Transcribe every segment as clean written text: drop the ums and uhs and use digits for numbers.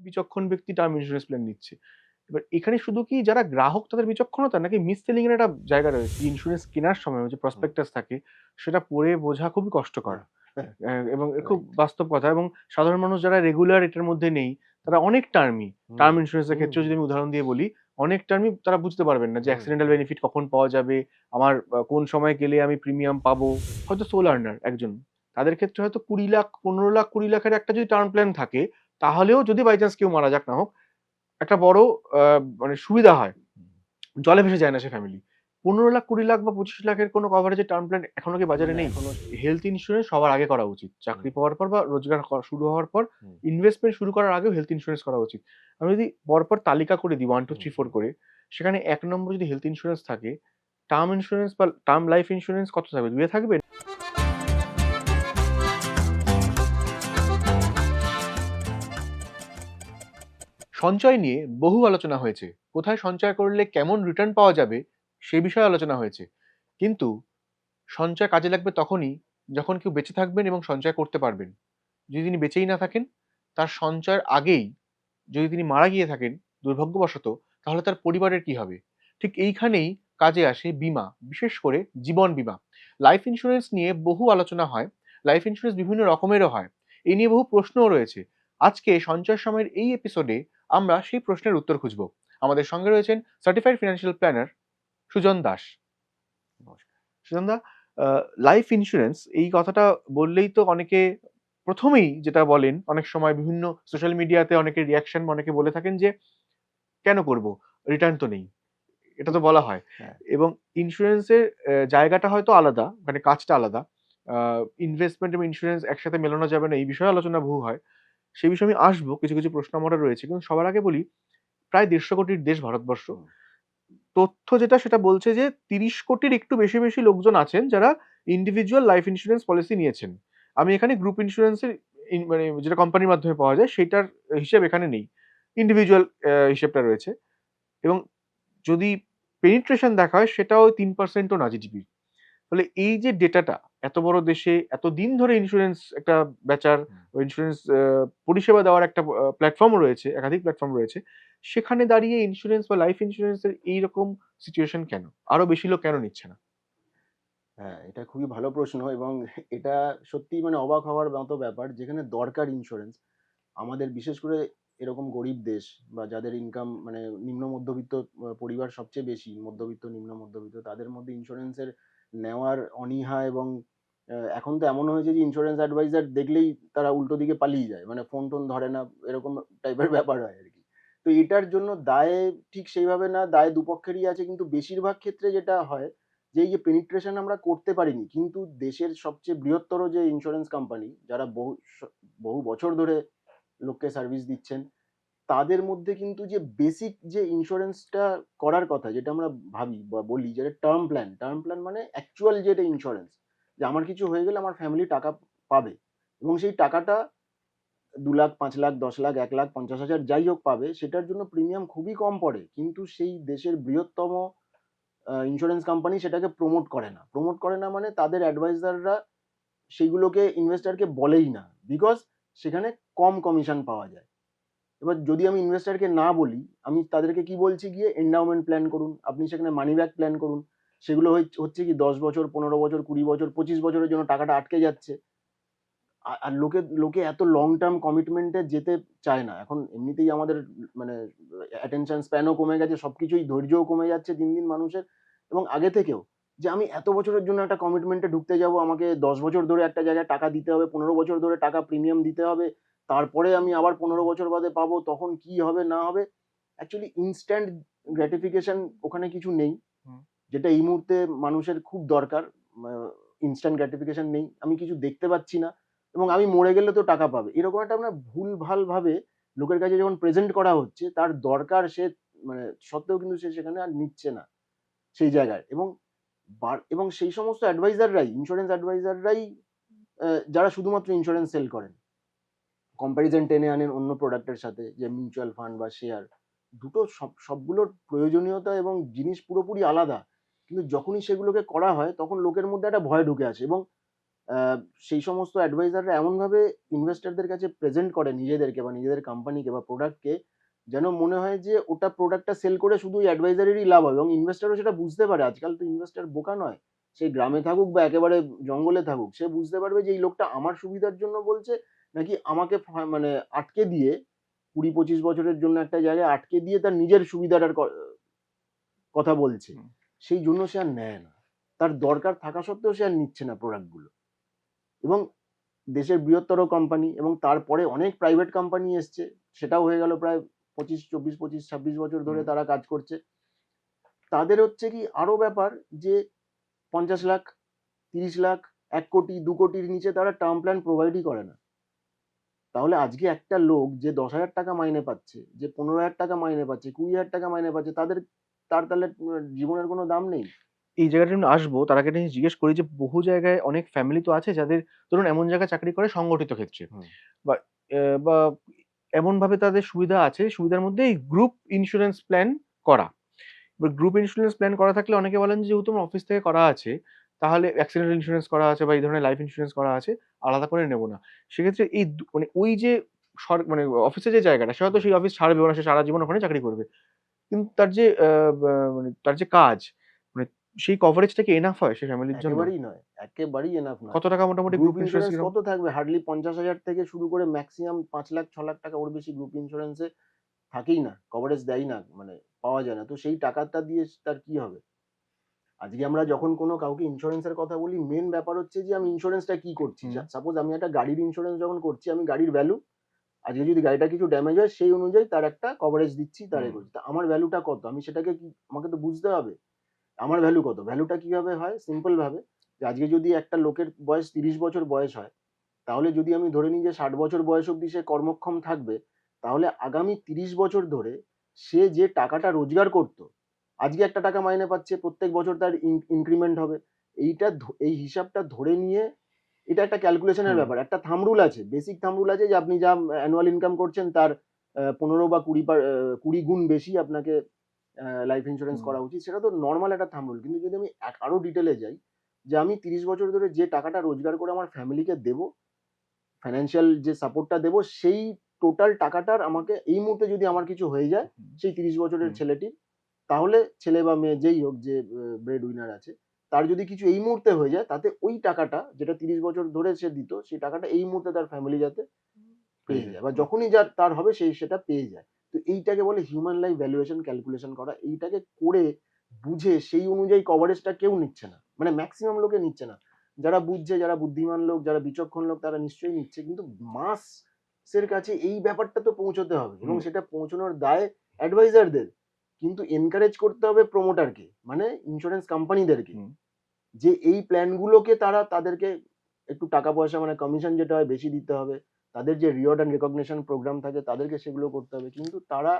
বিচক্ষণ ব্যক্তি term insurance plan নিচ্ছে। এবার এখানে শুধু কি যারা গ্রাহক তাদের বিচক্ষণতা, নাকি মিস সেলিং এর একটা জায়গা রয়েছে? ইন্স্যুরেন্স কেনার সময় যে প্রসপেক্টাস থাকে সেটা পড়ে বোঝা খুবই কষ্টকর। এবং খুব রাইট। বাস্তব কথা। এবং সাধারণ মানুষ যারা রেগুলার এটার মধ্যে নেই, তারা অনেক টার্মই, টার্ম ইন্স্যুরেন্স এর ক্ষেত্রেও যদি আমি উদাহরণ দিয়ে বলি, অনেক টার্মই তারা বুঝতে পারবেন না যে অ্যাক্সিডেন্টাল বেনিফিট কখন পাওয়া যাবে, আমার কোন সময় গেলে আমি প্রিমিয়াম পাবো। হয়তো সোল আর্নার একজন, তাদের ক্ষেত্রে হয়তো 20 লাখ, 15 লাখ, 20 লাখের একটা যদি টার্ম প্ল্যান থাকে, তাহলেও যদি বাই চান্স কেউ মারা যাক না হোক, একটা বড় মানে সুবিধা হয়। জলে ভেসে যায় না সে ফ্যামিলি। 15 লাখ, 20 লাখ বা 25 লাখের কোনো কভারেজের টার্ম প্ল্যান এখনো কি বাজারে নেই? এখনো হেলথ ইন্স্যুরেন্স সবার আগে করা উচিত। চাকরি পাওয়ার পর বা রোজগার শুরু হওয়ার পর, হুম, ইনভেস্টমেন্ট শুরু করার আগেও হেলথ ইন্স্যুরেন্স করা উচিত। আমি যদি পরপর তালিকা করে দিই 1, 2, 3, 4 করে, সেখানে ১ নম্বরে যদি হেলথ ইন্স্যুরেন্স থাকে, টার্ম ইন্স্যুরেন্স বা টার্ম লাইফ ইন্স্যুরেন্স কত থাকবে? 2 এ থাকবে? সঞ্চয় নিয়ে বহু আলোচনা হয়েছে। কোথায় সঞ্চয় করলে কেমন রিটার্ন পাওয়া যাবে সে বিষয়ে আলোচনা হয়েছে। কিন্তু সঞ্চয় কাজে লাগবে তখনই যখন কেউ বেঁচে থাকবেন এবং সঞ্চয় করতে পারবেন। যদি তিনি বেঁচেই না থাকেন, তার সঞ্চয়ের আগেই যদি তিনি মারা গিয়ে থাকেন দুর্ভাগ্যবশত, তাহলে তার পরিবারের কি হবে? ঠিক এইখানেই কাজে আসে বীমা, বিশেষ করে জীবন বীমা। লাইফ ইন্স্যুরেন্স নিয়ে বহু আলোচনা হয়। লাইফ ইন্স্যুরেন্স বিভিন্ন রকমেরও হয়। এই নিয়ে বহু প্রশ্নও রয়েছে। আজকে সঞ্চয় সময়ের এই এপিসোডে আমরা সেই প্রশ্নের উত্তর খুঁজব। আমাদের সঙ্গে রয়েছেন certified financial planner Sujan Das. নমস্কার। সুজন দা, লাইফ ইন্স্যুরেন্স এই কথাটা বললেই তো অনেকে প্রথমেই যেটা বলেন, অনেক সময় বিভিন্ন সোশ্যাল মিডিয়াতে অনেকের রিঅ্যাকশন, অনেকে বলে থাকেন যে, "কেন করব? রিটার্ন তো নেই।" এটা তো বলা হয়। হ্যাঁ, এবং ইন্স্যুরেন্সের জায়গাটা হয়তো আলাদা, মানে কাজটা আলাদা। আ ইনভেস্টমেন্ট এবং ইন্স্যুরেন্স একসাথে মেলানো যাবে না, এই বিষয়ে আলোচনা বহু হয়। সেই বিষয়ে আমি আসবো। কিছু, কিছু প্রশ্ন আমারও রয়েছে। কিন্তু সবার আগে বলি, প্রায় ১৫০ কোটির দেশ ভারতবর্ষ। হুম, তথ্য যেটা সেটা বলছে যে ৩০ কোটির একটু বেশি, বেশি লোকজন আছেন যারা ইন্ডিভিজুয়াল লাইফ ইন্স্যুরেন্স পলিসি নিয়েছেন। আমি এখানে গ্রুপ ইন্স্যুরেন্সের মানে যেটা কোম্পানির মাধ্যমে পাওয়া যায় সেটার হিসেব এখানে নেই। ইন্ডিভিজুয়াল হিসেবটা রয়েছে। এবং যদি পেনিট্রেশন দেখা হয় সেটাও ৩% ও না জিডিপির। ফলে এই যে ডেটাটা এত বড় দেশে এতদিন ধরে ইন্স্যুরেন্স একটা বেচার, হুম। ইন্স্যুরেন্স পরিষেবা দেওয়ার একটা প্ল্যাটফর্মও রয়েছে, একাধিক প্ল্যাটফর্ম রয়েছে। সেখানে দাঁড়িয়ে ইন্স্যুরেন্স বা লাইফ ইন্স্যুরেন্স এর এইরকম সিচুয়েশন কেন? আরো বেশি লোক কেন নিচ্ছে না? হ্যাঁ, এটা খুবই ভালো প্রশ্ন এবং এটা সত্যিই মানে অবাক হওয়ার মতো ব্যাপার যেখানে দরকার ইন্স্যুরেন্স। আমাদের বিশেষ করে এরকম গরিব দেশ বা যাদের ইনকাম মানে নিম্ন মধ্যবিত্ত পরিবার সবচেয়ে বেশি, মধ্যবিত্ত, নিম্ন মধ্যবিত্ত তাদের মধ্যে ইন্স্যুরেন্সের নেওয়ার অনীহা এবং এখন তো এমন হয়েছে যে ইন্স্যুরেন্স অ্যাডভাইজার দেখলেই তারা উল্টো দিকে পালিয়ে যায়। মানে ফোন-টোন ধরে না, এরকম টাইপের ব্যাপার হয় আরকি। তো এটার জন্য দায় ঠিক সেইভাবে না, দায় দুপক্ষেরই আছে। কিন্তু বেশিরভাগ ক্ষেত্রে যেটা হয় যে এই যে পেনিট্রেশন আমরা করতে পারিনি, কিন্তু দেশের সবচেয়ে বৃহত্তর যে ইন্স্যুরেন্স কোম্পানি যারা বহু বছর ধরে লোককে সার্ভিস দিচ্ছেন, তাদের মধ্যে কিন্তু যে বেসিক যে ইন্স্যুরেন্সটা করার কথা, যেটা আমরা ভাবি বা বলি যে টার্ম প্ল্যান মানে অ্যাকচুয়াল যেটা ইন্স্যুরেন্স, যে আমার কিছু হয়ে গেলে আমার ফ্যামিলি টাকা পাবে এবং সেই টাকাটা ২,০০,০০০, ৫,০০,০০০, ১০,০০,০০০, ১,০০,০০০, ৫০,০০০ যাই হোক পাবে, সেটার জন্য প্রিমিয়াম খুবই কম পড়ে। কিন্তু সেই দেশের বৃহত্তম ইন্স্যুরেন্স কোম্পানি সেটাকে প্রমোট করে না। প্রমোট করে না মানে তাদের অ্যাডভাইজাররা সেগুলোকে ইনভেস্টরকে বলেই না। বিকজ সেখানে কম কমিশন পাওয়া যায়। এবার যদি আমি ইনভেস্টরকে না বলি, আমি তাদেরকে কি বলছি গিয়ে এন্ডাওমেন্ট প্ল্যান করুন। আপনি সেখানে মানি ব্যাক প্ল্যান করুন। সেগুলো হচ্ছে কি ১০ বছর, ১৫ বছর, ২০ বছর, ২৫ বছরের জন্য টাকাটা আটকে যাচ্ছে। আর লোকে এত লং টার্ম কমিটমেন্ট এ যেতে চায় না। এখন এমনিতেই আমাদের মানে অ্যাটেনশন স্প্যান ও কমে গেছে। সবকিছুই ধৈর্যও কমে যাচ্ছে দিন, দিন মানুষের এবং আগে থেকেও। যে আমি এত বছরের জন্য একটা কমিটমেন্ট এ ঢুকতে যাবো, আমাকে ১০ বছর ধরে একটা জায়গায় টাকা দিতে হবে, ১৫ বছর ধরে টাকা প্রিমিয়াম দিতে হবে। তারপরে আমি আবার ১৫ বছর বাদে পাবো, তখন কি হবে না হবে। অ্যাকচুয়ালি ইনস্ট্যান্ট গ্র্যাটিফিকেশন ওখানে কিছু নেই। হুম। যেটা এই মুহূর্তে মানুষের খুব দরকার। আ ইনস্ট্যান্ট গ্র্যাটিফিকেশন নেই। আমি কিছু দেখতে পাচ্ছি না এবং আমি মরে গেলে তো টাকা পাবে। এরকম একটা আমরা ভুলভাল ভাবে লোকের কাছে যখন প্রেজেন্ট করা হচ্ছে, তার দরকার সে মানে সত্ত্বেও কিন্তু সে সেখানে আর নিচ্ছে না সেই জায়গায়। এবং সেই সমস্ত অ্যাডভাইজাররাই, ইন্স্যুরেন্স অ্যাডভাইজাররাই যারা শুধুমাত্র ইন্স্যুরেন্স সেল করেন। কম্প্যারিজন টেনে আনেন অন্য প্রোডাক্টের সাথে, যে মিউচুয়াল ফান্ড বা শেয়ার। সবগুলোর প্রয়োজনীয়তা এবং জিনিস পুরোপুরি আলাদা। কিন্তু যখনই সেগুলোকে করা হয় তখন লোকের মধ্যে একটা ভয় ঢুকে আসে এবং আহ, সেই সমস্ত অ্যাডভাইজাররা এমনভাবে ইনভেস্টরদের কাছে প্রেজেন্ট করে নিজেদেরকে বা নিজেদের কোম্পানিকে বা প্রোডাক্টকে, যেন মনে হয় যে ওটা প্রোডাক্টটা সেল করে শুধু অ্যাডভাইজারেরই লাভ হবে, এবং ইনভেস্টরও সেটা বুঝতে পারে। আজকাল তো ইনভেস্টর বোকা নয়, সে গ্রামে থাকুক বা একেবারে জঙ্গলে থাকুক, সে বুঝতে পারবে যে এই লোকটা আমার সুবিধার জন্য বলছে, নাকি আমাকে মানে আটকে দিয়ে 20-25 বছরের জন্য একটা জায়গায় আটকে দিয়ে তার নিজের সুবিধাটার কথা বলছে। হুম। সেই জন্য সে আর নেয় না, তার দরকার থাকা সত্ত্বেও সে আর নিচ্ছে না প্রোডাক্টগুলো। এবং দেশের বৃহত্তর কোম্পানি এবং তারপরে অনেক প্রাইভেট কোম্পানি এসছে, সেটাও হয়ে গেল প্রায় 25, 24, 25, 26 বছর ধরে হুম। তারা কাজ করছে। তাদের হচ্ছে কি আরো ব্যাপার যে 50 লাখ, 30 লাখ, 1 কোটি, 2 কোটির নিচে তারা টার্ম প্ল্যান প্রোভাইডই করে না। তাহলে আজকে একটা লোক যে 10,000 টাকা মাইনে পাচ্ছে, যে 15,000 টাকা মাইনে পাচ্ছে, 20,000 টাকা মাইনে পাচ্ছে, তার তাহলে জীবনের কোনো দাম নেই। এই জায়গাটা আমি আসবো, তার আগে একটা জিনিস জিজ্ঞেস করি যে বহু জায়গায় অনেক ফ্যামিলি তো আছে যাদের ধরুন এমন জায়গায় চাকরি করে সংগঠিত ক্ষেত্রে, হুম। বা বা এমন ভাবে তাদের সুবিধা আছে, সুবিধার মধ্যে এই গ্রুপ ইন্স্যুরেন্স প্ল্যান করা। এবার গ্রুপ ইন্স্যুরেন্স প্ল্যান করা থাকলে অনেকে বলেন যে যেহেতু আমার অফিস থেকে করা আছে, তাহলে অ্যাক্সিডেন্ট ইন্স্যুরেন্স করা আছে বা এই ধরনের লাইফ ইন্স্যুরেন্স করা আছে, আলাদা করে নেব না। সেক্ষেত্রে এই মানে ওই যে মানে অফিসে যে জায়গাটা, সে হয়তো হুম। সেই অফিস ছাড়বেও না, সে সারা জীবন ওখানে চাকরি করবে। কিন্তু তার যে মানে তার যে কাজ, মানে সেই কভারেজটা কি এনাফ হয় সেই ফ্যামিলির জন্য? একেবারেই নয়, একেবারেই এনাফ নয়। কত টাকা মোটামুটি গ্রুপ গ্রুপ ইন্স্যুরেন্স ইন্স্যুরেন্স কিরকম? কত থাকবে? হার্ডলি 50,000 থেকে শুরু করে ম্যাক্সিমাম 5 লাখ, 6 লাখ টাকা, ওর বেশি গ্রুপ ইন্স্যুরেন্সে থাকেই না, কভারেজ দেয় না, মানে পাওয়া যায় না। তো সেই টাকাটা দিয়ে তার কি হবে? আজকে আমরা যখন কোনো কাউকে ইন্স্যুরেন্সের কথা বলি, মেন ব্যাপার হচ্ছে যে আমি ইন্স্যুরেন্সটা কি করছি। হুম। সাপোজ আমি একটা গাড়ির ইন্স্যুরেন্স যখন করছি, আমি গাড়ির ভ্যালু, আজকে যদি গাড়িটা কিছু ড্যামেজ হয় সেই অনুযায়ী তার একটা কভারেজ দিচ্ছি, তার এ হুম। করছি। তা আমার ভ্যালুটা কত? আমি সেটাকে কি, আমাকে তো বুঝতে হবে আমার ভ্যালু কত। ভ্যালুটা কিভাবে হয়? সিম্পল ভাবে, যে আজকে যদি একটা লোকের বয়স 30 বছর বয়স হয়, তাহলে যদি আমি ধরে নিই যে 60 বছর বয়স অবধি সে কর্মক্ষম থাকবে, তাহলে আগামী 30 বছর ধরে সে যে টাকাটা রোজগার করত, আজকে একটা টাকা মাইনে পাচ্ছে, প্রত্যেক বছর তার ইনক্রিমেন্ট হবে। এই হিসাবটা ধরে নিয়ে, এটা একটা ক্যালকুলেশনের হুম। ব্যাপার। একটা থাম্ব রুল আছে, বেসিক থাম্ব রুল আছে, যে আপনি যা অ্যানুয়াল ইনকাম করছেন তার 15 বা 20 গুণ বেশি আপনাকে লাইফ ইন্স্যুরেন্স হুম। করা উচিত। সেটা তো নর্মাল একটা থাম্ব রুল। কিন্তু যদি আমি আরো ডিটেলে যাই, যে আমি 30 বছর ধরে যে টাকাটা রোজগার করে আমার ফ্যামিলিকে দেবো, ফাইন্যান্সিয়াল যে সাপোর্টটা দেবো, সেই টোটাল টাকাটার আমাকে এই মুহূর্তে যদি আমার কিছু হয়ে যায়, হুম। সেই 30 বছরের হুম। ছেলেটির, তাহলে ছেলে বা মেয়ে যেই হোক, যে ব্রেড উইনার আছে, তার যদি কিছু এই মুহূর্তে হয়ে যায়, তাতে ওই টাকাটা যেটা 30 বছর ধরে সে দিত, সেই টাকাটা এই মুহূর্তে তার ফ্যামিলি যাতে পেয়ে পেয়ে যায়। যায়, বা হুম। যখনই যার তার হবে সেই সেটা পেয়ে যায়। তো এইটাকে বলে হিউম্যান লাইফ ভ্যালুয়েশন ক্যালকুলেশন করা। এইটাকে করে বুঝে সেই অনুযায়ী কভারেজটা কেউ নিচ্ছে না, মানে ম্যাক্সিমাম লোকে নিচ্ছে না। যারা বুঝছে, যারা বুদ্ধিমান লোক, যারা বিচক্ষণ লোক, তারা নিশ্চয়ই নিচ্ছে, কিন্তু মাস এর কাছে এই ব্যাপারটা তো পৌঁছতে হবে, এবং হুম। সেটা পৌঁছানোর দায় অ্যাডভাইজারদের। কিন্তু এনকারেজ করতে হবে প্রমোটারকে, মানে ইন্স্যুরেন্স কোম্পানিদেরকে, হুম। যে এই প্ল্যানগুলোকে তারা তাদেরকে একটু টাকা পয়সা, মানে কমিশন যেটা হয় বেশি দিতে হবে। তাদের যে রিওয়ার্ড অ্যান্ড রেকগনিশন প্রোগ্রাম থাকে, তাদেরকে সেগুলো করতে হবে। কিন্তু তারা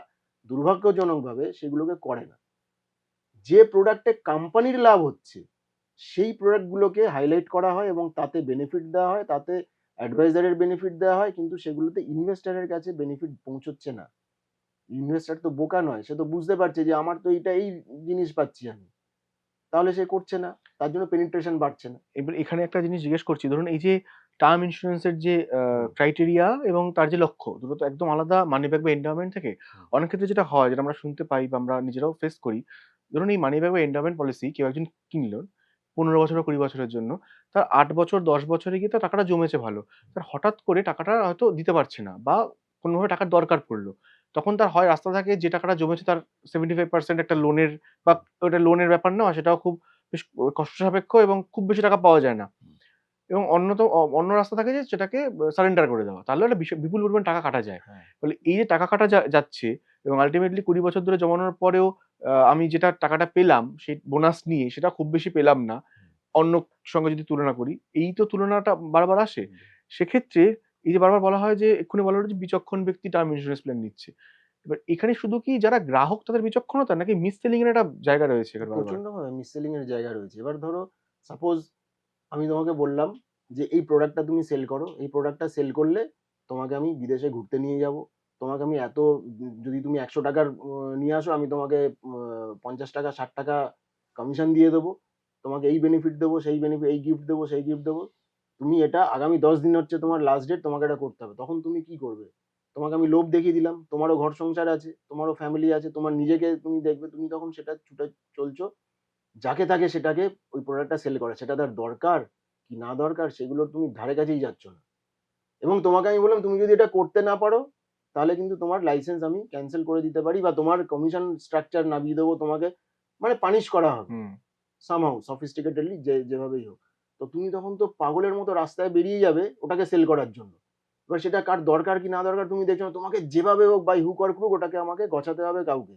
দুর্ভাগ্যজনকভাবে সেগুলোকে করে না। যে প্রোডাক্টে কোম্পানির লাভ হচ্ছে, সেই প্রোডাক্টগুলোকে হাইলাইট করা হয় এবং তাতে বেনিফিট দেওয়া হয়, তাতে অ্যাডভাইজারের বেনিফিট দেওয়া হয়, কিন্তু সেগুলোতে ইনভেস্টরের কাছে বেনিফিট পৌঁছচ্ছে না। ইনভেস্টর তো বোকা নয়, সে তো বুঝতে পারছে যে আমার তো এই জিনিস পাচ্ছি আমি, তাহলে সে করছে না, তার জন্য পেনিট্রেশন বাড়ছে না। এবার এখানে একটা জিনিস জিজ্ঞেস করছি, ধরুন এই যে টার্ম ইন্স্যুরেন্স এর যে হুম। ক্রাইটেরিয়া এবং তার যে লক্ষ্য, দুটো তো একদম আলাদা, মানি ব্যাক বা এন্ডাওমেন্ট থেকে। হুম। অনেক ক্ষেত্রে যেটা হয়, যেটা আমরা শুনতে পাই বা আমরা নিজেরাও ফেস করি, ধরুন এই মানি ব্যাক বা এন্ডাওমেন্ট পলিসি কেউ একজন কিনলো 15 বছর বা 20 বছরের জন্য, তার 8 বছর 10 বছরে গিয়ে তার টাকাটা জমেছে ভালো, তার হঠাৎ করে টাকাটা হয়তো দিতে পারছে না বা কোনোভাবে টাকার দরকার পড়লো, তখন তার হয় রাস্তা থাকে যে টাকাটা জমেছে তার 75% একটা লোনের, বা ওটা লোনের ব্যাপার না, সেটাও খুব বেশ কষ্ট সাপেক্ষ এবং খুব বেশি টাকা পাওয়া যায় না। এবং অন্য রাস্তা থাকে যে সেটাকে সারেন্ডার করে দেওয়া। তাহলে একটা বিপুল পরিমাণ টাকা কাটা যায়। হ্যাঁ। ফলে এই যে টাকা কাটা যাচ্ছে এবং আল্টিমেটলি ২০ বছর ধরে জমানোর পরেও আমি যেটা টাকাটা পেলাম সেই বোনাস নিয়ে সেটা খুব বেশি পেলাম না। অন্য সঙ্গে যদি তুলনা করি, এই তো তুলনাটা বারবার আসে। হুম। সেক্ষেত্রে এই যে বারবার বলা হয় যে এক্ষুনি বলা হলো যে বিচক্ষণ ব্যক্তি টার্ম ইন্সুরেন্স প্ল্যান নিচ্ছে। এবার এখানে শুধু কি যারা গ্রাহক তাদের বিচক্ষণতা, নাকি মিস সেলিং এর একটা জায়গা রয়েছে এখানে বারবার? প্রচন্ডভাবে মিসসেলিং এর জায়গা রয়েছে। এবার ধরো, সাপোজ আমি তোমাকে বললাম যে এই প্রোডাক্টটা তুমি সেল করো। এই প্রোডাক্টটা সেল করলে তোমাকে আমি বিদেশে ঘুরতে নিয়ে যাবো। তোমাকে আমি এত, যদি তুমি ১০০ টাকার নিয়ে আসো, আমি তোমাকে ৫০ টাকা, ৬০ টাকা কমিশন দিয়ে দেবো। তোমাকে এই বেনিফিট দেবো, সেই বেনিফিট, এই গিফট দেবো, সেই গিফট দেবো। তুমি এটা আগামী 10 দিন হচ্ছে তোমার লাস্ট ডেট, তোমাকে এটা করতে হবে। তখন তুমি কি করবে? তোমাকে আমি লোভ দেখিয়ে দিলাম। তোমারও ঘর সংসার আছে, তোমারও ফ্যামিলি আছে, তোমার নিজেকে তুমি দেখবে। তুমি তখন সেটা ছুটে চলছো। যাকে তাকে সেটাকে ওই প্রোডাক্টটা সেল করে। সেটা তার দরকার কি না দরকার সেগুলোর তুমি ধারে কাছেই যাচ্ছ না। এবং তোমাকে আমি বললাম তুমি যদি এটা করতে না পারো তাহলে কিন্তু তোমার লাইসেন্স আমি ক্যান্সেল করে দিতে পারি বা তোমার কমিশন স্ট্রাকচার নামিয়ে দেবো, তোমাকে মানে পানিশ করা হবে হুম। সামহাউ সফিস্টিকেটেডলি যেভাবেই হোক। তো তুমি তখন তো পাগলের মতো রাস্তায় বেরিয়ে যাবে ওটাকে সেল করার জন্য। এবার সেটা কার দরকার কি না দরকার তুমি দেখছো না, তোমাকে যেভাবে হোক বাই হুক অর ক্রুক ওটাকে আমাকে গছাতে হবে কাউকে।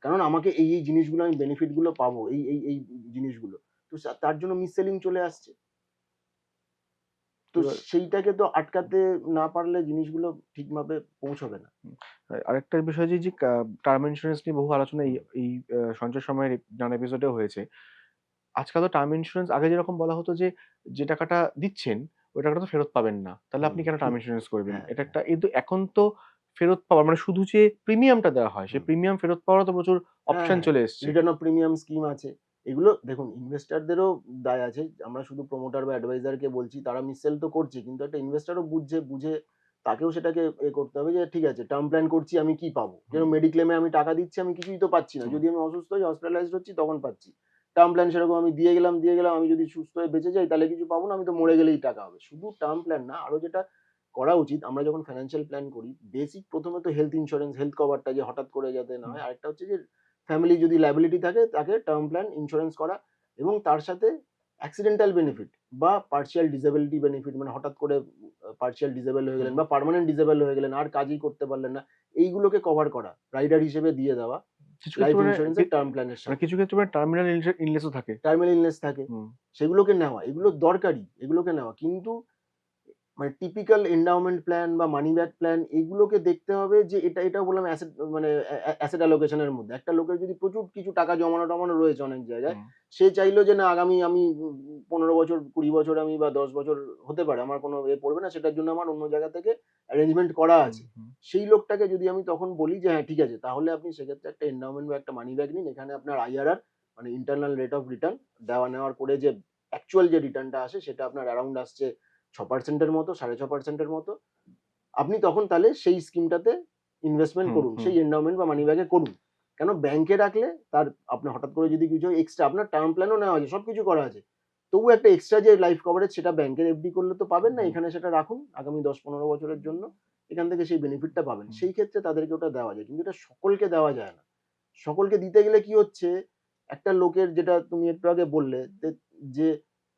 কারণ আমাকে এই জিনিসগুলো আমি বেনিফিট গুলো পাবো এই জিনিসগুলো। তো তার জন্য মিস সেলিং চলে আসছে। তো এবার সেইটাকে তো আটকাতে না পারলে জিনিসগুলো ঠিকভাবে পৌঁছবে না। হুম, আরেকটা বিষয় যে টার্ম ইন্স্যুরেন্স নিয়ে বহু আলোচনা এই এই সঞ্চয় সময়ের নানা এপিসোডেও হয়েছে। আজকাল তো টার্ম ইন্স্যুরেন্স আগে যেরকম বলা হতো যে, যে টাকাটা দিচ্ছেন ওই টাকাটা তো ফেরত পাবেন না। তাহলে আপনি কেন টার্ম ইন্স্যুরেন্স করবেন? হ্যাঁ, এটা হ্যাঁ। একটা কিন্তু এখন তো ফেরত পাওয়ার মানে শুধু যে প্রিমিয়ামটা দেওয়া হয়, সেই হুম। প্রিমিয়াম ফেরত পাওয়ারও তো প্রচুর হ্যাঁ, অপশন হ্যাঁ। চলে এসছে। রিটার্ন অফ প্রিমিয়াম স্কিম আছে। এগুলো দেখুন ইনভেস্টরদেরও দায় আছে। আমরা শুধু প্রমোটার বা অ্যাডভাইজারকে বলছি তারা মিসসেল তো করছে। কিন্তু একটা ইনভেস্টরও বুঝে তাকেও সেটাকে করতে হবে যে ঠিক আছে টার্ম প্ল্যান করছি আমি কি পাবো? হুম, যেরকম মেডিক্লেমে আমি টাকা দিচ্ছি আমি কিছুই তো পাচ্ছি না। হুম, যদি আমি অসুস্থ হই হসপিটালাইজড হচ্ছি তখন পাচ্ছি। টার্ম প্ল্যান সেরকম আমি দিয়ে গেলাম। আমি যদি সুস্থ হয়ে বেঁচে যাই তাহলে কিছু পাবো না। আমি তো মরে গেলেই টাকা হবে। শুধু টার্ম প্ল্যান না আরো যেটা করা উচিত আমরা যখন ফাইন্যান্সিয়াল প্ল্যান করি বেসিক প্রথমত হেলথ ইন্সুরেন্স, হেলথ কভারটা যে হঠাৎ করে যাতে না হুম, হয়। আরেকটা হচ্ছে যে ফ্যামিলি যদি লায়াবিলিটি থাকে তাকে টার্ম প্ল্যান ইন্স্যুরেন্স করা এবং তার সাথে অ্যাক্সিডেন্টাল বেনিফিট বা পার্শিয়াল ডিসেবিলিটি বেনিফিট মানে হঠাৎ করে পার্শিয়াল ডিসেবল হয়ে গেলেন হুম। বা পার্মানেন্ট ডিসেবল হয়ে গেলেন আর কাজই করতে পারলেন না, এইগুলোকে কভার করা রাইডার হিসেবে দিয়ে দেওয়া কিছু লাইফ ক্ষেত্রে মানে ইন্স্যুরেন্সের টার্ম প্ল্যানের মানে সাথে। কিছু ক্ষেত্রে মানে টার্মিনাল ইলনেসও থাকে। টার্মিনাল ইলনেস থাকে হুম, সেগুলোকে নেওয়া, এগুলো দরকারি, এগুলোকে নেওয়া কিন্তু মানে টিপিক্যাল এন্ডাওমেন্ট প্ল্যান বা মানি ব্যাক প্ল্যান এগুলোকে দেখতে হবে যে এটা বললাম অ্যাসেট মানে অ্যাসেট অ্যালোকেশনের মধ্যে একটা লোকের যদি প্রচুর কিছু টাকা জমানো টমানো রয়েছে অনেক জায়গায়, হুম, সে চাইলো যে না আগামী আমি 15 বছর 20 বছর আমি বা 10 বছর হতে পারে আমার কোনো পড়বে না, সেটার জন্য আমার অন্য জায়গা থেকে অ্যারেঞ্জমেন্ট করা হুম, আছে। হুম, সেই লোকটাকে যদি আমি তখন বলি যে হ্যাঁ ঠিক আছে তাহলে আপনি সেক্ষেত্রে একটা এন্ডাওমেন্ট বা একটা মানি ব্যাক নিন, এখানে আপনার আইআরআর মানে ইন্টারনাল রেট অফ রিটার্ন দেওয়া নেওয়ার করে যে অ্যাকচুয়াল যে রিটার্নটা আসে সেটা আপনার অ্যারাউন্ড আসছে 6% মতো, 6.5% মতো। আপনি তখন তাহলে সেই স্কিমটাতে ইনভেস্টমেন্ট হুম, করুন। হুম, সেই এন্ডাওমেন্ট বা মানি ব্যাগে করুন। কেন ব্যাংকে রাখলে তার আপনার হঠাৎ করে যদি কিছু এক্সট্রা আপনার টার্ম প্ল্যানও নেওয়া আছে, সবকিছু করা আছে। তবু একটা এক্সট্রা যে লাইফ কভারেজ সেটা ব্যাংকের এফডি করলে তো পাবেন না। হুম, এখানে সেটা রাখুন আগামী 10-15 বছরের জন্য। এখান থেকে সেই বেনিফিটটা পাবেন। হুম, সেই ক্ষেত্রে তাদেরকে ওটা দেওয়া যায়। কিন্তু এটা সকলকে দেওয়া যায় না। সকলকে দিতে গেলে কি হচ্ছে, একটা লোকের যেটা তুমি একটু আগে বললে যে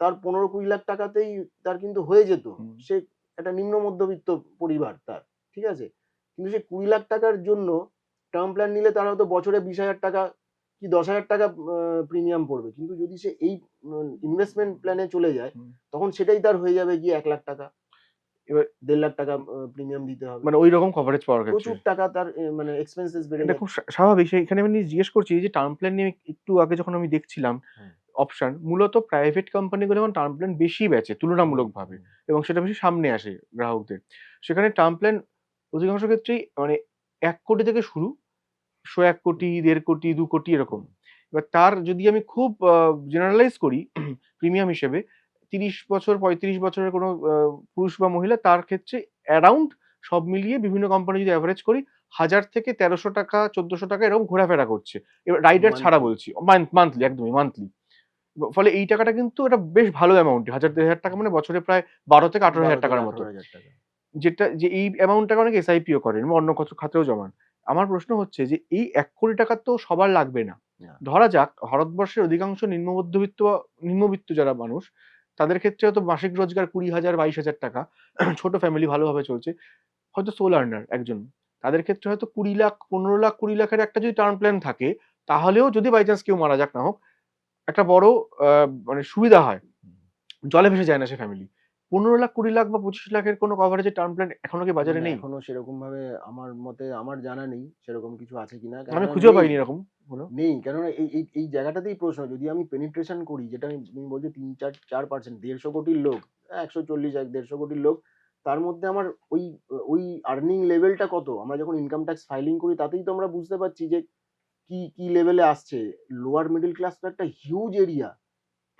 তার 15-20 লাখ টাকাতেই তার কিন্তু হয়ে যেত। হুম। সে একটা নিম্ন মধ্যবিত্ত পরিবার তার। ঠিক আছে? কিন্তু সে 20 লাখ টাকার জন্য টার্ম প্ল্যান নিলে তার হয়তো বছরে 20,000 টাকা কি 10,000 টাকা প্রিমিয়াম পড়বে। কিন্তু যদি সে এই ইনভেস্টমেন্ট প্ল্যানে চলে যায়, হুম। তখন সেটাই তার হয়ে যাবে গিয়ে 1 লাখ টাকা, এবার 1.5 লাখ টাকা প্রিমিয়াম দিতে হবে। মানে ঐরকম কভারেজ পাওয়ার ক্ষেত্রে। প্রচুর টাকা তার মানে এক্সপেন্সেস বেড়ে এটা খুব যাচ্ছে। স্বাভাবিক। সেইখানে আমি জিজ্ঞেস করছি যে টার্ম প্ল্যান নিয়ে একটু আগে যখন আমি দেখছিলাম হুম, অপশন, মূলত প্রাইভেট কোম্পানিগুলো এখন টার্ম প্ল্যান বেশি বেচে হুম, তুলনামূলকভাবে হুম, এবং সেটা বেশি সামনে আসে গ্রাহকদের। সেখানে টার্ম প্ল্যান অধিকাংশ ক্ষেত্রেই মানে ১,০০,০০,০০০ থেকে শুরু, ১,০০,০০,০০০, ১,৫০,০০,০০০, ২,০০,০০,০০০ এরকম। হুম, এবার তার যদি আমি খুব জেনারেলাইজ করি প্রিমিয়াম হিসেবে ৩০ বছর ৩৫ বছরের কোনো পুরুষ বা মহিলা তার ক্ষেত্রে অ্যারাউন্ড সব মিলিয়ে বিভিন্ন কোম্পানি যদি এভারেজ করি ১,০০০ থেকে ৳১,৩০০ ৳১,৪০০ এরকম ঘোরাফেরা করছে। এবার রাইডার ছাড়া মান্থলি। বলছি। মান্থলি একদমই মান্থলি। ফলে এই টাকাটা কিন্তু এটা বেশ ভালো অ্যামাউন্টই। ১,০০০-১,৫০০ মানে বছরে প্রায় ১২ থেকে ১৮,০০০ 12 থেকে টাকার মতো। 18,000 টাকা। যেটা যে এই অ্যামাউন্টটাকে অনেকে এসআইপিও করেন বা অন্য খাতেও জমান। আমার প্রশ্ন হচ্ছে যে এই ৳১,০০,০০,০০০ তো সবার লাগবে না। না। ধরা যাক ভারতবর্ষের অধিকাংশ নিম্ন মধ্যবিত্ত বা নিম্নবিত্ত যারা মানুষ তাদের ক্ষেত্রে হয়তো মাসিক রোজগার ২০,০০০ ৳২২,০০০ ছোট ফ্যামিলি ভালোভাবে চলছে। হয়তো সোল আর্নার একজন। তাদের ক্ষেত্রে হয়তো ২০,০০,০০০, ১৫,০০,০০০, ২০,০০,০০০ এর একটা যদি টার্ম প্ল্যান থাকে তাহলেও যদি বাই চান্স কেউ মারা যাক না হোক, একটা বড় আ মানে সুবিধা হয়। হুম। জলে ভেসে যায় না সে ফ্যামিলি। ১৫,০০,০০০, ২০,০০,০০০ বা ২৫,০০,০০০ এর কোনো কভারেজের টার্ম প্ল্যান এখনো কি বাজারে নেই? এখনো সেরকমভাবে আমার মতে আমার জানা নেই সেরকম কিছু আছে কিনা। আমি কেননা খুঁজেও নেই, পাইনি এরকম কোনো। নেই। কেননা এই জায়গাটাতেই প্রশ্ন। যদি আমি পেনিট্রেশন করি যেটা তুমি বলছো ৩-৪% ১৫০ কোটির লোক, ১৪০ ১৫০ কোটির লোক। তার মধ্যে আমার ওই আর্নিং লেভেলটা কত? আমরা যখন ইনকাম ট্যাক্স ফাইলিং করি তাতেই তো আমরা বুঝতে পারছি যে কি লেভেলে আসছে। লোয়ার মিডল ক্লাস তো একটা হিউজ এরিয়া।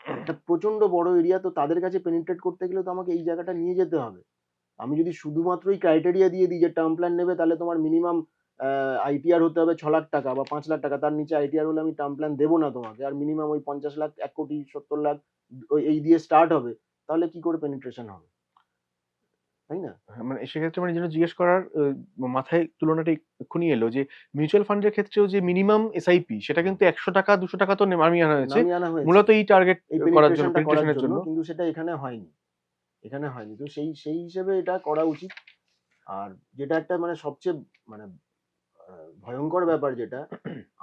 একটা প্রচন্ড বড় এরিয়া, তো তাদের কাছে পেনিট্রেট করতে গেলে তো আমাকে এই জায়গাটা নিয়ে যেতে হবে। আমি যদি শুধুমাত্রই ক্রাইটেরিয়া দিয়ে দিই যে টার্ম প্ল্যান নেবে, তাহলে তোমার মিনিমাম আইটিআর হতে হবে 6 লাখ টাকা বা 5 লাখ টাকা, তার নিচে আইটিআর হলে আমি টার্ম প্ল্যান দেবো না তোমাকে। আর মিনিমাম ওই 50 লাখ, 1 কোটি 70 লাখ ওই এই দিয়ে স্টার্ট হবে, তাহলে কি করে পেনিট্রেশন হবে, তাই না? হ্যাঁ, মানে সেক্ষেত্রে মানে যেটা জিজ্ঞেস করার মাথায় তুলনাটা এক্ষুনি এলো যে মিউচুয়াল ফান্ডের ক্ষেত্রেও যে মিনিমাম এসআইপি সেটা হুম। কিন্তু 100 টাকা 200 টাকা তো নামিয়ে আনা হয়েছে নামিয়ে আনা হয়েছে মূলত এই টার্গেট এই করার জন্য, পেনিট্রেশনটা করার পেনিট্রেশনের জন্য, জন্য। কিন্তু সেটা এখানে হয়নি। এখানে হয়নি, তো সেই সেই হিসেবে এটা করা উচিত। আর যেটা একটা মানে সবচেয়ে মানে ভয়ঙ্কর ব্যাপার যেটা,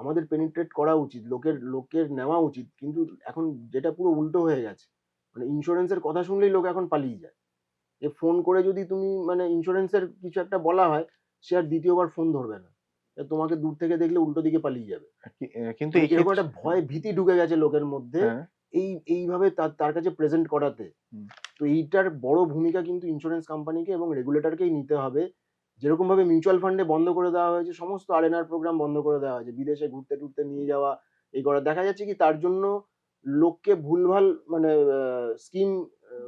আমাদের পেনিট্রেট করা উচিত, লোকের নেওয়া উচিত, কিন্তু এখন যেটা পুরো উল্টো হয়ে গেছে। মানে ইন্স্যুরেন্সের কথা শুনলেই লোক এখন পালিয়ে যায়। যে ফোন করে যদি তুমি মানে ইন্স্যুরেন্সের কিছু একটা বলা হয়, সে আর দ্বিতীয়বার ফোন ধরবে না। তোমাকে দূর থেকে দেখলে উল্টো দিকে পালিয়ে যাবে। কিন্তু মানে এই এরকম ক্ষেত্রে একটা ভয় ভীতি ঢুকে গেছে লোকের মধ্যে হ্যাঁ। এইভাবে তার কাছে প্রেজেন্ট করাতে। হুম। তো এইটার বড় ভূমিকা কিন্তু ইন্স্যুরেন্স কোম্পানিকে এবং রেগুলেটরকেই নিতে হবে। যেরকম ভাবে মিউচুয়াল ফান্ডে বন্ধ করে দেওয়া হয়েছে, সমস্ত আরএনআর প্রোগ্রাম বন্ধ করে দেওয়া হয়েছে, বিদেশে ঘুরতে টুরতে নিয়ে যাওয়া, এই করা, দেখা যাচ্ছে কি তার জন্য লোককে ভুলভাল মানে স্কিম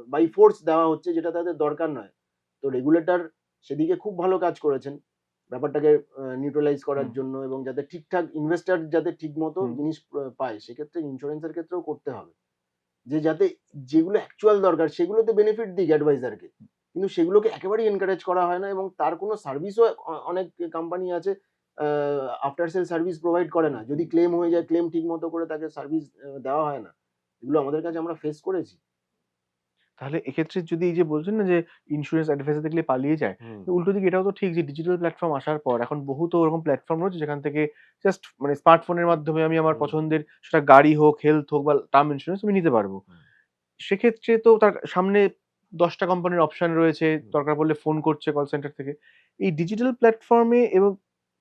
বাই ফোর্স দেওয়া হচ্ছে, যেটা তাদের দরকার নয়। তো রেগুলেটর সেদিকে খুব ভালো কাজ করেছেন ব্যাপারটাকে নিউট্রালাইজ করার হুম। জন্য, এবং যাতে ঠিকঠাক ইনভেস্টর যাতে ঠিক মতো হুম। জিনিস পায়, সেক্ষেত্রে ইন্স্যুরেন্সের ক্ষেত্রেও করতে হবে যে যাতে যেগুলো অ্যাকচুয়াল দরকার সেগুলোতে বেনিফিট দিক অ্যাডভাইজারকে, কিন্তু সেগুলোকে একেবারেই এনকারেজ করা হয় না, এবং তার কোনো সার্ভিসও অনেক কোম্পানি আছে আফটার সেল সার্ভিস প্রোভাইড করে না। যদি ক্লেম হয়ে যায়, ক্লেম ঠিক মতো করে তাকে সার্ভিস দেওয়া হয় না। এগুলো আমাদের কাছে আমরা ফেস করেছি। তাহলে এক্ষেত্রে যদি এই যে বলছেন না যে ইন্স্যুরেন্স অ্যাডভাইজার দেখলে পালিয়ে যায়, হুম, তো উল্টো দিকে এটাও তো ঠিক যে ডিজিটাল প্ল্যাটফর্ম আসার পর এখন বহু তো ওরকম প্ল্যাটফর্ম রয়েছে যেখান থেকে জাস্ট মানে স্মার্টফোনের মাধ্যমে আমি আমার হুম, পছন্দের সেটা গাড়ি হোক, হেলথ হোক বা টার্ম ইন্স্যুরেন্স আমি নিতে পারবো। হুম, সেক্ষেত্রে তো তার সামনে ১০টা কোম্পানির অপশন রয়েছে, হুম। দরকার পড়লে ফোন করছে কল সেন্টার থেকে। এই ডিজিটাল প্ল্যাটফর্মে এবং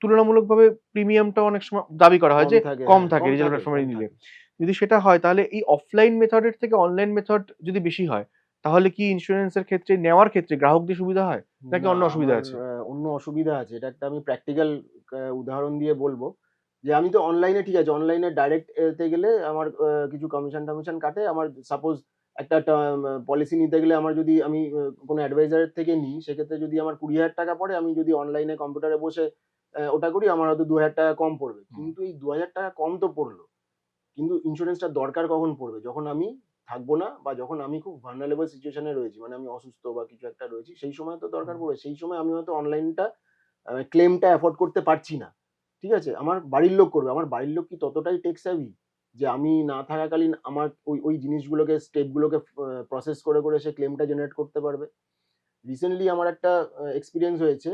তুলনামূলকভাবে প্রিমিয়ামটাও অনেক সময় দাবি করা হয় কম যে থাকে, কম হ্যাঁ, থাকে কম ডিজিটাল থাকে, প্ল্যাটফর্মে কম নিলে। থাকে। যদি সেটা হয় তাহলে এই অফলাইন মেথডের থেকে অনলাইন মেথড যদি বেশি হয়, তাহলে কি ইন্স্যুরেন্সের ক্ষেত্রে নেওয়ার ক্ষেত্রে গ্রাহকদের সুবিধা হয়? নাকি না, অন্য অসুবিধা আমার আছে? অন্য অসুবিধা আছে। এটা একটা আমি প্র্যাকটিক্যাল উদাহরণ দিয়ে বলব। যে আমি তো অনলাইনে, ঠিক আছে, অনলাইনে ডাইরেক্ট তে গেলে আমার কিছু কমিশন-টমিশন কাটে। আমার সাপোজ একটা পলিসি নিতে গেলে আমার যদি আমি কোনো অ্যাডভাইজারের থেকে নিই, সেক্ষেত্রে যদি আমার 20,000 টাকা পড়ে, আমি যদি অনলাইনে কম্পিউটারে বসে ওটা করি, আমার হয়তো 2,000 টাকা কম পড়বে। হুম। কিন্তু এই 2,000 টাকা কম তো পড়ল। কিন্তু ইন্স্যুরেন্সটা দরকার কখন পড়বে? যখন আমি থাকবো না, বা যখন আমি খুব ভালনারেবল সিচুয়েশন এ রয়েছি। মানে আমি অসুস্থ বা কিছু একটা রয়েছি, সেই সময় তো দরকার হুম। পড়বে। সেই সময় আমি হয়তো অনলাইনটা ক্লেমটা এফোর্ড করতে পারছি না। ঠিক আছে? আমার বাড়ির লোক করবে। আমার বাড়ির লোক কি ততটাই টেক সেভি যে আমি না থাকাকালীন আমার ওই জিনিসগুলোকে, স্টেপ গুলোকে প্রসেস করে সে ক্লেমটা জেনারেট করতে পারবে? রিসেন্টলি আমার একটা এক্সপেরিয়েন্স হয়েছে।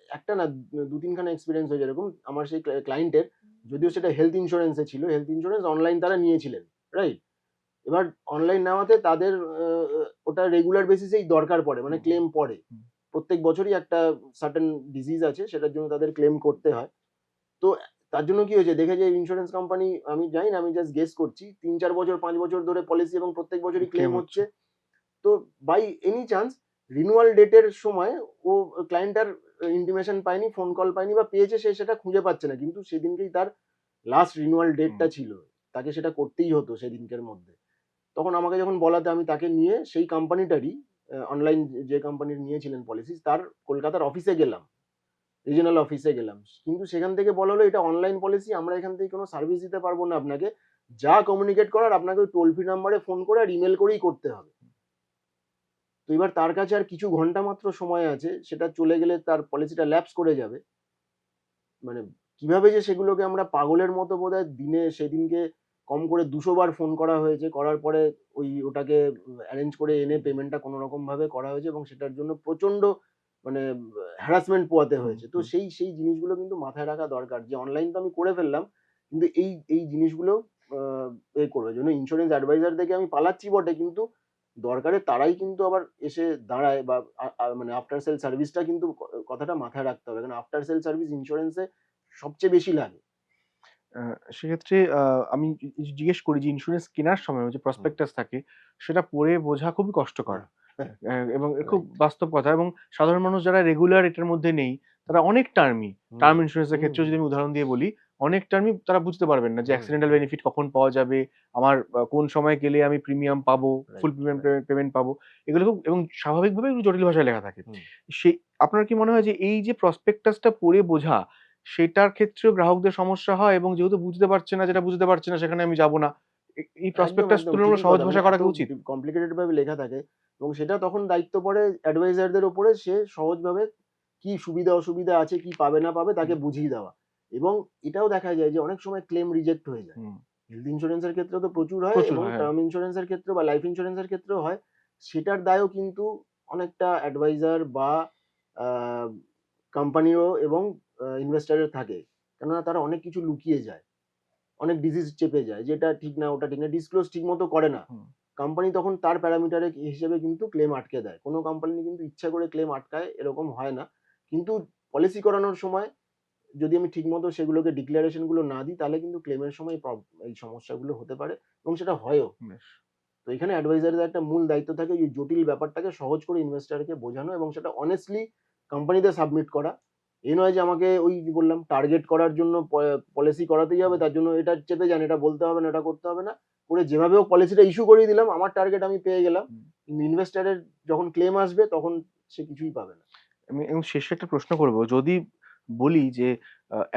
একটা না, ২-৩ খানা এক্সপেরিয়েন্স হয়েছে এরকম। আমার সেই ক্লায়েন্টের, যদিও সেটা হেলথ ইন্সুরেন্স এ ছিল। হেলথ ইন্সুরেন্স অনলাইন তারা নিয়েছিলেন। রাইট? এবার অনলাইন নেওয়াতে তাদের ওটা রেগুলার বেসিসেই দরকার পড়ে। মানে হুম। ক্লেম পড়ে। হুম। প্রত্যেক বছরই একটা সার্টেন ডিজিজ আছে, সেটার জন্য তাদের ক্লেম করতে হয়। তো তার জন্য কি হয়েছে, দেখে যে ইন্সুরেন্স কোম্পানি, আমি জানি না, আমি জাস্ট গেস করছি, ৩-৪ বছর ৫ বছর ধরে পলিসি এবং প্রত্যেক বছরই ক্লেম ক্লেম হচ্ছে। হচ্ছে। তো বাই এনি চান্স রিনুয়াল ডেটের সময় ও ক্লায়েন্ট আর ইন্টিমেশন পায়নি, ফোন কল পায়নি, বা পেয়েছে সে সেটা খুঁজে পাচ্ছে না। কিন্তু সেদিনকেই তার লাস্ট রিনুয়াল হুম। ডেটটা ছিল। তাকে সেটা করতেই হতো সেদিনকের মধ্যে। তখন আমাকে যখন বলাতে, আমি তাকে নিয়ে সেই কোম্পানিটারই অনলাইন যে কোম্পানির নিয়েছিলেন পলিসি, তার কলকাতার অফিসে গেলাম। রিজিওনাল অফিসে গেলাম। কিন্তু সেখান থেকে বলা হলো, এটা অনলাইন পলিসি, আমরা এখান থেকে কোনো সার্ভিস দিতে পারবো না আপনাকে। যা কমিউনিকেট করার আপনাকে ওই টোল ফ্রি নাম্বারে ফোন করে আর ইমেইল করেই করতে হবে। তো এবার তার কাছে আর কিছু ঘন্টা মাত্র সময় আছে। সেটা চলে গেলে তার পলিসিটা ল্যাপস করে যাবে। মানে কিভাবে যে সেগুলোকে আমরা পাগলের মতো বোধহয় দিনে সেদিনকে কম করে ২০০ বার ফোন করা হয়েছে। করার পরে ওটাকে এরেঞ্জ করে এনে পেমেন্টটা কোনরকম ভাবে করা হয়েছে, এবং সেটার জন্য প্রচন্ড মানে হ্যারাসমেন্ট পোহাতে হুম। হয়েছে। তো হুম। সেই জিনিসগুলো কিন্তু মাথায় রাখা দরকার যে অনলাইন তো আমি করে ফেললাম। কিন্তু এই জিনিসগুলো আ করবে। এজন্য ইন্সুরেন্স অ্যাডভাইজার থেকে আমি পালাচ্ছি বটে, কিন্তু দরকারে তারাই কিন্তু আবার এসে দাঁড়ায়, বা মানে আফটার সেল সার্ভিসটা কিন্তু কথাটা মাথায় রাখতে হবে। কারণ আফটার সেল সার্ভিস ইন্সুরেন্স এ সবচেয়ে বেশি লাগে। আ সেক্ষেত্রে আমি জিজ্ঞেস করি যে ইন্স্যুরেন্স কেনার সময় যে হুম, প্রসপেক্টাস থাকে সেটা পড়ে বোঝা খুবই কষ্টকর। হ্যাঁ, এবং খুব রাইট। বাস্তব কথা এবং সাধারণ মানুষ যারা রেগুলার এটার মধ্যে নেই, তারা অনেক টার্ম হুম, ইন্সুরেন্স এর হুম, ক্ষেত্রেও যদি হুম, আমি উদাহরণ দিয়ে বলি, অনেক টার্মই তারা বুঝতে পারবেন না যে হুম, অ্যাক্সিডেন্টাল বেনিফিট কখন পাওয়া যাবে, আমার কোন সময় গেলে আমি প্রিমিয়াম পাবো, ফুল রাইট, প্রিমিয়াম রাইট। পেমেন্ট পাবো। এগুলো খুব এবং স্বাভাবিকভাবে এগুলো জটিল ভাষায় লেখা থাকে। হুম। সেই আপনার কি মনে হয় যে এই যে প্রসপেক্টাসটা পড়ে বোঝা, সেটার ক্ষেত্রেও গ্রাহকদের সমস্যা হয় এবং যেহেতু বুঝতে পারছে না, যেটা বুঝতে পারছে না সেখানে আমি যাব না। এই একদম, প্রসপেক্টাস একদম তুলনামূলক ঠিকই সহজ কথা। মানে ভাষায় করা এত কি উচিত? কমপ্লিকেটেড ভাবে লেখা থাকে এবং সেটা তখন দায়িত্ব পড়ে অ্যাডভাইজারদের উপরে, সে সহজভাবে কি সুবিধা অসুবিধা আছে, কি পাবে না পাবে তাকে হুম, বুঝিয়ে দেওয়া। এবং এটাও দেখা যায় যে অনেক সময় ক্লেম রিজেক্ট হয়ে যায়। হুম, হেলথ ইন্স্যুরেন্স এর ক্ষেত্রেও তো প্রচুর হয় প্রচুর এবং হয়, হ্যাঁ। টার্ম ইন্স্যুরেন্স এর ক্ষেত্রেও বা লাইফ ইন্স্যুরেন্স এর ক্ষেত্রেও হয়। সেটার দায়ও কিন্তু অনেকটা অ্যাডভাইজার বা আ কোম্পানিরও এবং ইনভেস্টরের থাকে। কেননা তারা অনেক কিছু লুকিয়ে যায়। অনেক ডিজিজ চেপে যায়। যে এটা ঠিক না, ওটা ঠিক না। ডিসক্লোজ ঠিকমতো করে না। হুম, কোম্পানি তখন তার প্যারামিটার হিসেবে কিন্তু ক্লেম আটকে দেয়। কোন কোম্পানি কিন্তু ইচ্ছা করে ক্লেম আটকায় এরকম হয় না। কিন্তু পলিসি করানোর সময় যদি আমি ঠিকমতো সেগুলোকে ডিক্লারেশন গুলো না দিই, তাহলে কিন্তু ক্লেমের সময় এই সমস্যাগুলো হতে পারে এবং সেটা হয়ও। বেশ। তো এখানে অ্যাডভাইজারদের একটা মূল দায়িত্ব থাকে এই জটিল ব্যাপারটাকে সহজ করে ইনভেস্টরকে বোঝানো এবং সেটা অনেস্টলি কোম্পানিতে সাবমিট করা। এই নয় যে আমাকে ওই যে বললাম টার্গেট করার জন্য পলিসি করাতেই হবে, হুম, তার জন্য এটা চেপে যান, এটা বলতে হবে না, এটা করতে হবে না। করে যেভাবে হোক পলিসিটা ইস্যু করিয়ে দিলাম, আমার টার্গেট আমি পেয়ে গেলাম। হুম। কিন্তু ইনভেস্টরের যখন ক্লেম আসবে তখন সে কিছুই পাবে না। আমি এবং শেষে একটা প্রশ্ন করব। যদি বলি যে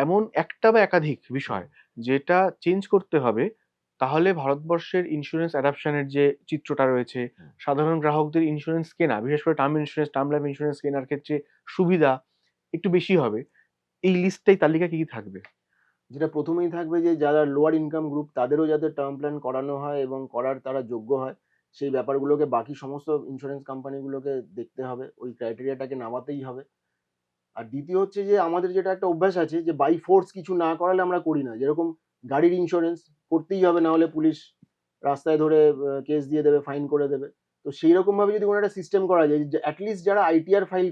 এমন একটা বা একাধিক হুম, বিষয় যেটা চেঞ্জ করতে হবে, তাহলে ভারতবর্ষের ইন্সুরেন্স অ্যাডপশন এর যে চিত্রটা রয়েছে, হুম। সাধারণ গ্রাহকদের ইন্সুরেন্স কেনা, বিশেষ করে term insurance, term life insurance কেনার ক্ষেত্রে সুবিধা একটু বেশি হবে। এই লিস্টটাই তালিকা কি থাকবে? যেটা ১ম এই থাকবে যে যারা লোয়ার ইনকাম গ্রুপ তাদেরও যাতে টার্ম প্ল্যান করানো হয় এবং করার তারা যোগ্য হয়, সেই ব্যাপারগুলোকে বাকি সমস্ত ইন্স্যুরেন্স কোম্পানিগুলোকে দেখতে হবে। ওই ক্রাইটেরিয়াটাকে নামাতেই হবে। আর দ্বিতীয় হচ্ছে যে আমাদের যেটা একটা অভ্যাস আছে যে বাই ফোর্স কিছু না করালে আমরা করি না। যেরকম গাড়ির ইন্স্যুরেন্স করতেই হবে, না হলে পুলিশ রাস্তায় ধরে কেস দিয়ে দেবে, ফাইন করে দেবে। তো সেইরকম ভাবে যদি কোনো একটা সিস্টেম করা যায় যে এট লিস্ট যারা আইটিআর ফাইল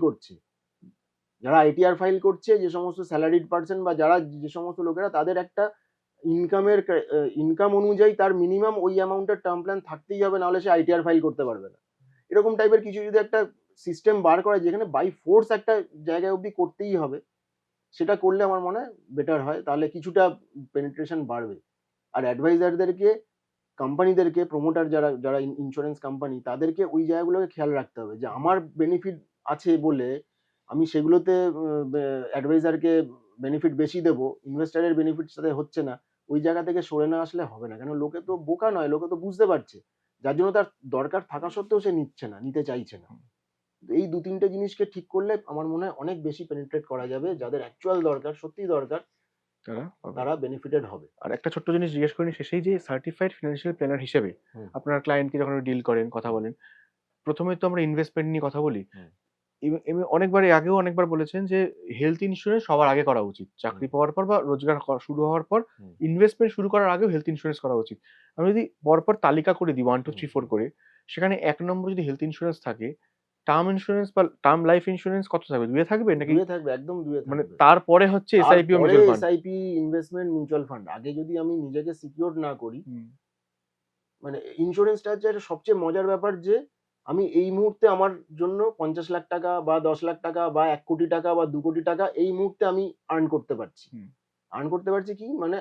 করছে, যে সমস্ত স্যালারিড পারসন বা যারা যে সমস্ত লোকেরা তাদের একটা ইনকামের ইনকাম অনুযায়ী তার মিনিমাম ওই অ্যামাউন্টের টার্ম প্ল্যান থাকতেই হবে, নাহলে সে আইটিআর ফাইল করতে পারবে না। এরকম টাইপের কিছু যদি একটা সিস্টেম বার করা যায় যেখানে বাই ফোর্স একটা জায়গায় অবধি করতেই হবে, সেটা করলে আমার মনে হয় বেটার হয়। তাহলে কিছুটা পেনিট্রেশন বাড়বে। আর অ্যাডভাইজারদেরকে, কোম্পানিদেরকে, প্রমোটার যারা যারা ইন্স্যুরেন্স কোম্পানি তাদেরকে ওই জায়গাগুলোকে খেয়াল রাখতে হবে যে আমার বেনিফিট আছে বলে আমি সেগুলোতে অ্যাডভাইজারকে বেনিফিট বেশি দেবো, ইনভেস্টরের বেনিফিট সাথে হচ্ছে না। ওই জায়গা থেকে সরে না আসলে হবে না। কেন লোকে তো বোকা নয়, লোকে তো বুঝতে পারছে। যার জন্য তার দরকার থাকা সত্ত্বেও সে নিচ্ছে না, নিতে চাইছে না। এই ২-৩ টে জিনিসকে ঠিক করলে আমার মনে হয় অনেক বেশি পেনিট্রেট করা যাবে। যাদের অ্যাকচুয়াল দরকার, সত্যিই দরকার, তারা পাবে। তারা বেনিফিটেড হবে। আর একটা ছোট্ট জিনিস জিজ্ঞেস করে নিই শেষেই, যে সার্টিফাইড ফিন্যান্সিয়াল প্ল্যানার হিসেবে হুম, আপনার ক্লায়েন্টকে যখন ডিল করেন, কথা হুম, বলেন, ১ম এ তো আমরা ইনভেস্টমেন্ট নিয়ে কথা বলি। হুম, অনেকবার এর আগেও অনেকবার বলেছেন যে হেলথ ইন্সুরেন্স সবার আগে করা উচিত। হুম, চাকরি পাওয়ার পর বা রোজগার শুরু হওয়ার পর হুম, ইনভেস্টমেন্ট শুরু করার আগেও হেলথ ইন্সুরেন্স করা উচিত। আমি যদি পরপর তালিকা করে দিই 1, 2, হুম, 3, 4 হুম। করে, সেখানে ১ নম্বরে যদি হেলথ ইন্সুরেন্স থাকে, টার্ম ইন্সুরেন্স বা টার্ম লাইফ ইন্সুরেন্স কত থাকবে? ২ এ থাকবে নাকি? ২ এ থাকবে, একদম ২ এ মানে থাকবে। তারপরে হচ্ছে এসআইপি ও তারপরে mutual fund? SIP, investment, mutual fund. আগে যদি আমি নিজেকে সিকিউর না করি, হুম, মানে ইন্স্যুরেন্সটা হচ্ছে একটা সবচেয়ে মজার ব্যাপার যে আমি এই মুহূর্তে আমার জন্য ৫০,০০,০০০ বা ১০,০০,০০০ বা ১,০০,০০,০০০ বা ২,০০,০০,০০০ এই মুহূর্তে আমি আর্ন করতে পারছি। হুম, আর্ন করতে পারছি কি? মানে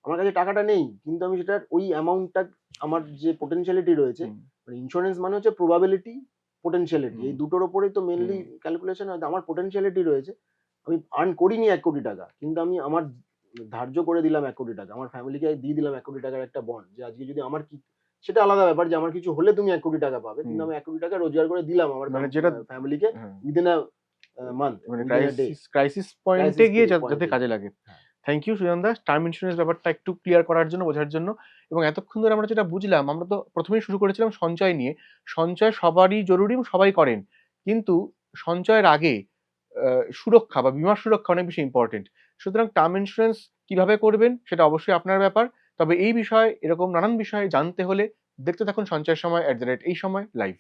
আমার কাছে টাকাটা নেই। কিন্তু আমি সেটার ওই অ্যামাউন্টটা, আমার যে পোটেনশিয়ালিটি রয়েছে, হুম, মানে ইন্স্যুরেন্স মানে হচ্ছে প্রবাবিলিটি, পোটেনশিয়ালিটি। হুম, এই দুটোর উপরেই তো মেইনলি হুম, ক্যালকুলেশন হয়। আমার পোটেনশিয়ালিটি রয়েছে। আমি আর্ন করিনি ৳১,০০,০০,০০০, কিন্তু আমি আমার ধার্য করে দিলাম ৳১,০০,০০,০০০। আমার ফ্যামিলিকে দিয়ে দিলাম ৳১,০০,০০০ একটা বন্ড। যে আজকে যদি আমার সেটা আলাদা ব্যাপার যে আমার কিছু হলে তুমি ৳১,০০,০০,০০০ পাবে। কিন্তু হুম। আমি ৳১,০০,০০,০০০ রোজগার করে দিলাম আমার মানে যেটা ফ্যামিলিকে হ্যাঁ, উইদিন আ মান্থ, মানে উইদিন আ ডে, ক্রাইসিস পয়েন্টে ক্রাইসিস গিয়ে যাতে পয়েন্টে কাজে গিয়ে। লাগে। হ্যাঁ, thank you Sujan da term insurance ব্যাপারটা একটু ক্লিয়ার করার জন্য, বোঝার জন্য। এবং এতক্ষণ ধরে আমরা যেটা বুঝলাম, আমরা তো ১ম এই শুরু করেছিলাম সঞ্চয় নিয়ে। সঞ্চয় সবারই জরুরি এবং সবাই করেন। কিন্তু সঞ্চয়ের আগে সুরক্ষা বা বীমার সুরক্ষা অনেক বেশি ইম্পোর্টেন্ট। সুতরাং টার্ম ইন্সুরেন্স কিভাবে করবেন সেটা অবশ্যই আপনার ব্যাপার। তবে এই বিষয়ে, এরকম নানান বিষয়ে জানতে হলে দেখতে থাকুন সঞ্চয়ের সময় @এই সময় লাইভ।